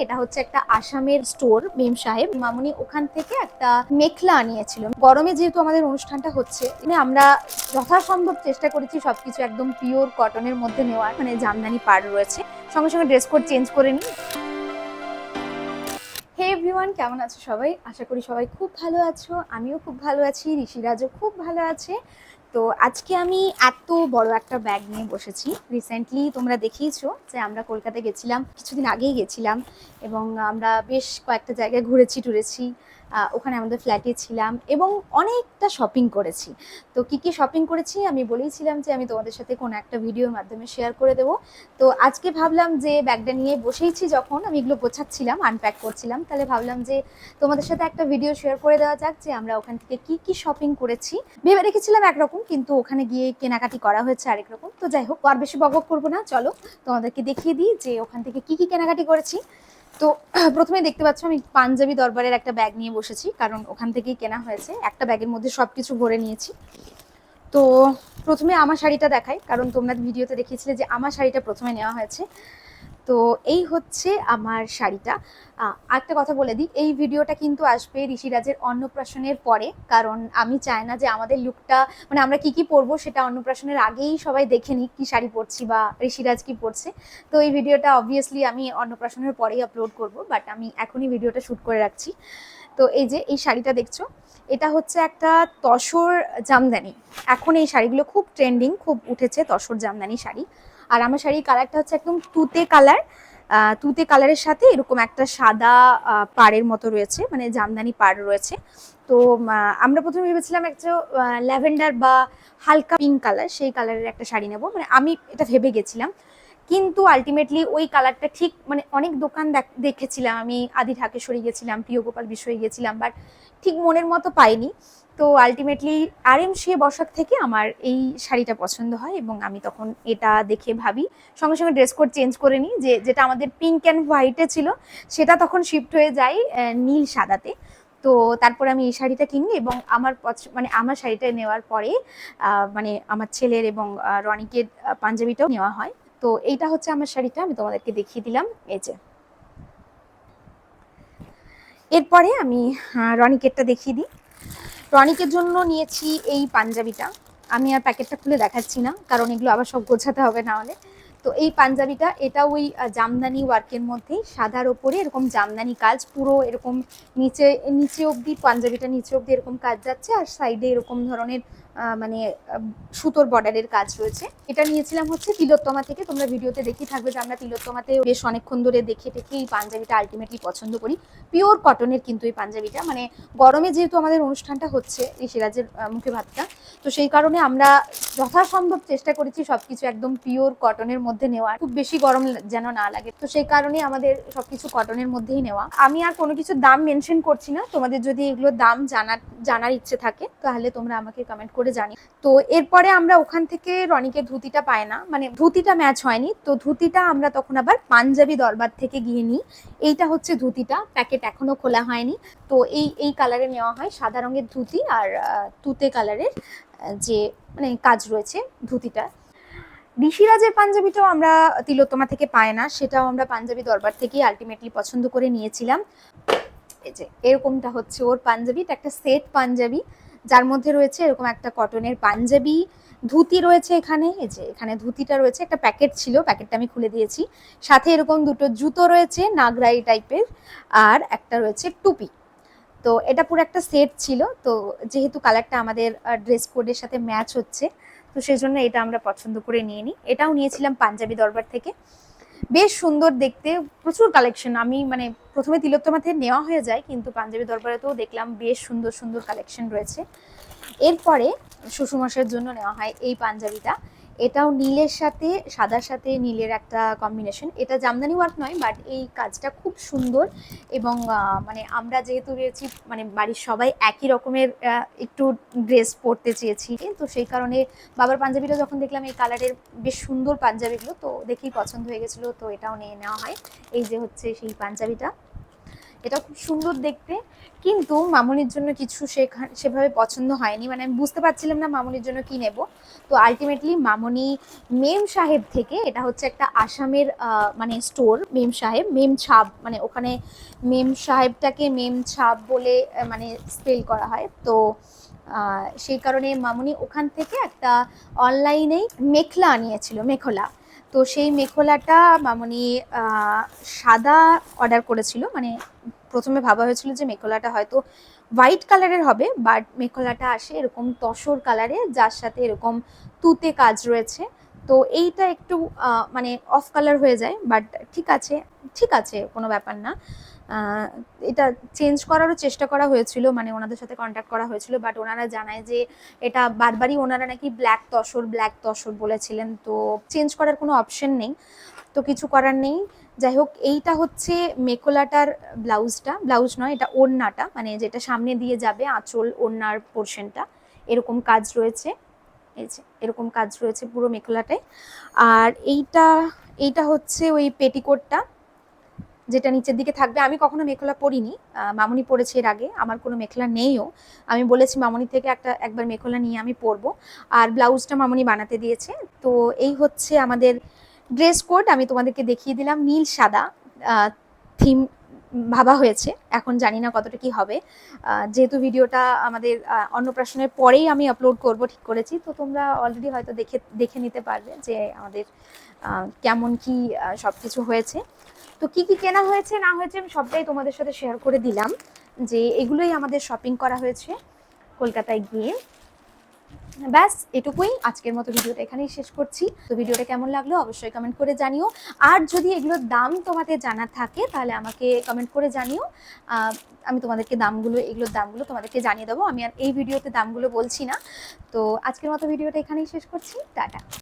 এটা হচ্ছে একটা আসামের স্টোর মেম সাহেব মামুনি ওখান থেকে একটা মেখলা আনিয়েছিল। গরমে যেহেতু আমাদের অনুষ্ঠানটা হচ্ছে আমরা যথাসম্ভব চেষ্টা করেছি সবকিছু একদম পিওর কটনের মধ্যে নেওয়ার, মানে জামদানি পাড় রয়েছে, সঙ্গে সঙ্গে ড্রেস কোড চেঞ্জ করে নিই। হে এভরিওয়ান, কেমন আছো সবাই? আশা করি সবাই খুব ভালো আছো, আমিও খুব ভালো আছি, ঋষিরাজও খুব ভালো আছে। তো আজকে আমি এত বড় একটা ব্যাগ নিয়ে বসেছি। রিসেন্টলি তোমরা দেখিয়েছো যে আমরা কলকাতায় গেছিলাম, কিছুদিন আগেই গেছিলাম, এবং আমরা বেশ কয়েকটা জায়গায় ঘুরেছি টুরেছি, ওখানে আমাদের ফ্ল্যাটে ছিলাম এবং অনেকটা শপিং করেছি। তো কি কি শপিং করেছি আমি বলেইছিলাম যে আমি তোমাদের সাথে কোনো একটা ভিডিওর মাধ্যমে শেয়ার করে দেবো। তো আজকে ভাবলাম যে ব্যাগটা নিয়ে বসেইছি, যখন আমি এগুলো গোছাচ্ছিলাম, আনপ্যাক করছিলাম, তাহলে ভাবলাম যে তোমাদের সাথে একটা ভিডিও শেয়ার করে দেওয়া যাক যে আমরা ওখান থেকে কি কি শপিং করেছি। ভেবে রেখেছিলাম একরকম, কিন্তু ওখানে গিয়ে কেনাকাটি করা হয়েছে আরেক রকম। তো যাই হোক, আর বেশি বকবক করবো না, চলো তোমাদেরকে দেখিয়ে দিই যে ওখান থেকে কি কি কেনাকাটি করেছি। তো প্রথমে দেখতে পাচ্ছ আমি পাঞ্জাবি দরবারের একটা ব্যাগ নিয়ে বসেছি, কারণ ওখান থেকেই কেনা হয়েছে। একটা ব্যাগের মধ্যে সবকিছু ভরে নিয়েছি। তো প্রথমে আমার শাড়িটা দেখাই, কারণ তোমরা ভিডিওতে দেখিয়েছিলে যে আমার শাড়িটা প্রথমে নেওয়া হয়েছে। তো এই হচ্ছে আমার শাড়িটা। আরেকটা কথা বলে দিই, এই ভিডিওটা কিন্তু আসবে ঋষিরাজের অন্নপ্রাশনের পরে, কারণ আমি চাই না যে আমাদের লুকটা, মানে আমরা কি কি পরবো সেটা অন্নপ্রাশনের আগেই সবাই দেখে নিক কি শাড়ি পরছি বা ঋষিরাজ কি পরছে। তো এই ভিডিওটা অবভিয়াসলি আমি অন্নপ্রাশনের পরেই আপলোড করব, বাট আমি এখনই ভিডিওটা শ্যুট করে রাখছি। তো এই যে এই শাড়িটা দেখছো, এটা হচ্ছে একটা তসর জামদানি। এখন এই শাড়িগুলো খুব ট্রেন্ডিং, খুব উঠেছে তসর জামদানি শাড়ি। আর আমার শাড়ির কালারটা হচ্ছে একদম তুতে কালার। তুতে কালারের সাথে এরকম একটা সাদা পাড়ের মতো রয়েছে, মানে জামদানি পাড় রয়েছে। তো আমরা প্রথমে ভেবেছিলাম একটা ল্যাভেন্ডার বা হালকা পিঙ্ক কালার, সেই কালারের একটা শাড়ি নেবো, মানে আমি এটা ভেবে গেছিলাম। কিন্তু আলটিমেটলি ওই কালারটা ঠিক, মানে অনেক দোকান দেখেছিলাম, আমি আদি ঢাকেশ্বরী গেছিলাম, প্রিয় গোপাল বিষয়ে গেছিলাম, বাট ঠিক মনের মতো পাইনি। তো আলটিমেটলি RMC বসাক থেকে আমার এই শাড়িটা পছন্দ হয়, এবং আমি তখন এটা দেখে ভাবি, সঙ্গে সঙ্গে ড্রেস কোড চেঞ্জ করে নিই, যেটা আমাদের পিঙ্ক অ্যান্ড হোয়াইটে ছিল সেটা তখন শিফট হয়ে যায় নীল সাদাতে। তো তারপরে আমি এই শাড়িটা কিনি, এবং আমার মানে আমার শাড়িটা নেওয়ার পরে মানে আমার ছেলের এবং রনিকের পাঞ্জাবিটাও নেওয়া হয়। তো এইটা হচ্ছে আমার শাড়িটা, আমি তোমাদেরকে দেখিয়ে দিলাম। এই যে এরপরে আমি রনিকেরটা দেখিয়ে দিই। রনিকের জন্য নিয়েছি এই পাঞ্জাবিটা। আমি আর প্যাকেটটা খুলে দেখাচ্ছি না, কারণ এগুলো আবার সব গোছাতে হবে না হলে। তো এই পাঞ্জাবিটা, এটা ওই জামদানি ওয়ার্কের মধ্যেই সাদার ওপরে এরকম জামদানি কাজ, পুরো এরকম নিচে নিচে অবধি, পাঞ্জাবিটা নিচে অবধি এরকম কাজ যাচ্ছে, আর সাইডে এরকম ধরনের মানে সুতোর বর্ডারের কাজ রয়েছে। এটা নিয়েছিলাম হচ্ছে তিলোত্তমা থেকে। তোমরা ভিডিওতে দেখি থাকবে যে আমরা তিলোত্তমাতে বেশ অনেকক্ষণ ধরে দেখে টেকে এই পাঞ্জাবিটা আলটিমেটলি পছন্দ করি। পিওর কটনের কিন্তু এই পাঞ্জাবিটা, মানে গরমে যেহেতু আমাদের অনুষ্ঠানটা হচ্ছে ঋষিরাজের মুখে ভাতটা, তো সেই কারণে আমরা যথাসম্ভব চেষ্টা করেছি সবকিছু একদম পিওর কটনের মধ্যে নেওয়ার, খুব বেশি গরম যেন না লাগে। তো সেই কারণে আমাদের সবকিছু কটনের মধ্যেই নেওয়া। আমি আর কোনো কিছু দাম মেনশন করছি না, তোমাদের যদি এগুলোর দাম জানার ইচ্ছে থাকে তাহলে তোমরা আমাকে কমেন্ট করে জানি। তো এরপরে আমরা ওখান থেকে রনিকের ধুতিটা পাই না, মানে ধুতিটা ম্যাচ হয়নি, তো ধুতিটা আমরা তখন আবার পাঞ্জাবি দরবার থেকে গিয়ে নিই। এইটা হচ্ছে ধুতিটা, প্যাকেট এখনো খোলা হয়নি। তো এই কালারে নেওয়া হয়, সাদা রঙের ধুতি আর তুতে কালারের যে মানে কাজ রয়েছে ধুতিটা। ঋষিরাজের পাঞ্জাবিটাও আমরা তিলোত্তমা থেকে পাই না, সেটাও আমরা পাঞ্জাবি দরবার থেকেই আলটিমেটলি পছন্দ করে নিয়েছিলাম। এই যে এরকমটা হচ্ছে ওর পাঞ্জাবি, এটা একটা সেট পাঞ্জাবি, যার মধ্যে রয়েছে এরকম একটা কটনের পাঞ্জাবি, ধুতি রয়েছে এখানে। এই যে এখানে ধুতিটা রয়েছে, একটা প্যাকেট ছিল, প্যাকেটটা আমি খুলে দিয়েছি। সাথে এরকম দুটো জুতো রয়েছে নাগরাই টাইপের, আর একটা রয়েছে টুপি। তো এটা পুরো একটা সেট ছিল। তো যেহেতু কালারটা আমাদের ড্রেস কোডের সাথে ম্যাচ হচ্ছে, তো সেই জন্য এটা আমরা পছন্দ করে নিয়ে নিই। এটাও নিয়েছিলাম পাঞ্জাবি দরবার থেকে, বেশ সুন্দর দেখতে, প্রচুর কালেকশন। আমি মানে প্রথমে তিলোত্তমা থেকে নেওয়া হয়ে যায়, কিন্তু পাঞ্জাবি দরবারেতেও দেখলাম বেশ সুন্দর সুন্দর কালেকশন রয়েছে। এরপরে শ্বশুরমশাইয়ের জন্য নেওয়া হয় এই পাঞ্জাবিটা। এটাও নীলের সাথে সাদার সাথে নীলের একটা কম্বিনেশন। এটা জামদানি ওয়ার্ক নয়, বাট এই কাজটা খুব সুন্দর। এবং মানে আমরা যেহেতু রয়েছি, মানে বাড়ির সবাই একই রকমের একটু ড্রেস পরতে চেয়েছি, তো সেই কারণে বাবার পাঞ্জাবিটা যখন দেখলাম এই কালারের বেশ সুন্দর পাঞ্জাবিগুলো, তো দেখেই পছন্দ হয়ে গেছিলো, তো এটাও নিয়ে নেওয়া হয়। এই যে হচ্ছে সেই পাঞ্জাবিটা। এটা খুব সুন্দর দেখতে, কিন্তু মামনির জন্য কিছু সেভাবে পছন্দ হয়নি, মানে আমি বুঝতে পারছিলাম না মামনির জন্য কি নেব। তো আলটিমেটলি মামনি মেম সাহেব থেকে, এটা হচ্ছে একটা আসামের মানে স্টোর, মেম সাহেব, মেম ছাব, মানে ওখানে মেম সাহেবটাকে মেম ছাব বলে মানে স্পেল করা হয়। তো সেই কারণে মামনি ওখান থেকে একটা অনলাইনেই মেখলা আনিয়েছিল, মেখলা। তো সেই মেখলাটা মামনি সাদা অর্ডার করেছিল, মানে প্রথমে ভাবা হয়েছিল যে মেখলাটা হয়তো হোয়াইট কালারের হবে, বাট মেখলাটা আসে এরকম তসর কালারে, যার সাথে এরকম তুতে কাজ রয়েছে। তো এইটা একটু মানে অফ কালার হয়ে যায়, বাট ঠিক আছে, ঠিক আছে, কোনো ব্যাপার না। এটা চেঞ্জ করারও চেষ্টা করা হয়েছিল, মানে ওনাদের সাথে কন্ট্যাক্ট করা হয়েছিল, বাট ওনারা জানায় যে এটা বারবারই ওনারা নাকি ব্ল্যাক তসর বলেছিলেন, তো চেঞ্জ করার কোনো অপশন নেই। তো কিছু করার নেই। যাই হোক, এইটা হচ্ছে মেখলাটার ব্লাউজটা, ব্লাউজ নয় এটা ওড়নাটা, মানে যেটা সামনে দিয়ে যাবে আঁচল, ওড়নার পোর্শনটা এরকম কাজ রয়েছে, এই যে এরকম কাজ রয়েছে পুরো মেখলাটায়। আর এইটা হচ্ছে ওই পেটিকোটটা, যেটা নিচের দিকে থাকবে। আমি কখনো মেখলা পরিনি, মামনি পরেছে এর আগে, আমার কোনো মেখলা নেইও। আমি বলেছি মামনি থেকে একবার মেখলা নিয়ে আমি পরবো। আর ব্লাউজটা মামনি বানাতে দিয়েছে। তো এই হচ্ছে আমাদের ড্রেস কোড, আমি তোমাদেরকে দেখিয়ে দিলাম। নীল সাদা থিম ভাবা হয়েছে, এখন জানি না কতটা কি হবে। যেহেতু ভিডিওটা আমাদের অন্নপ্রাশনের পরেই আমি আপলোড করব ঠিক করেছি, তো তোমরা অলরেডি হয়তো দেখে নিতে পারবে যে আমাদের কেমন কি সবকিছু হয়েছে। তো কি কি কেনা হয়েছে না হয়েছে আমি সবটাই তোমাদের সাথে শেয়ার করে দিলাম, যে এগুলোই আমাদের শপিং করা হয়েছে কলকাতায় গিয়ে। ব্যাস এটুকুই, আজকের মতো ভিডিওটা এখানেই শেষ করছি। তো ভিডিওটা কেমন লাগলো অবশ্যই কমেন্ট করে জানিও। আর যদি এগুলোর দাম তোমাদের জানা থাকে তাহলে আমাকে কমেন্ট করে জানিও, আমি তোমাদেরকে এগুলোর দামগুলো তোমাদেরকে জানিয়ে দেবো। আমি আর এই ভিডিওতে দামগুলো বলছি না। তো আজকের মতো ভিডিওটা এখানেই শেষ করছি, টাটা।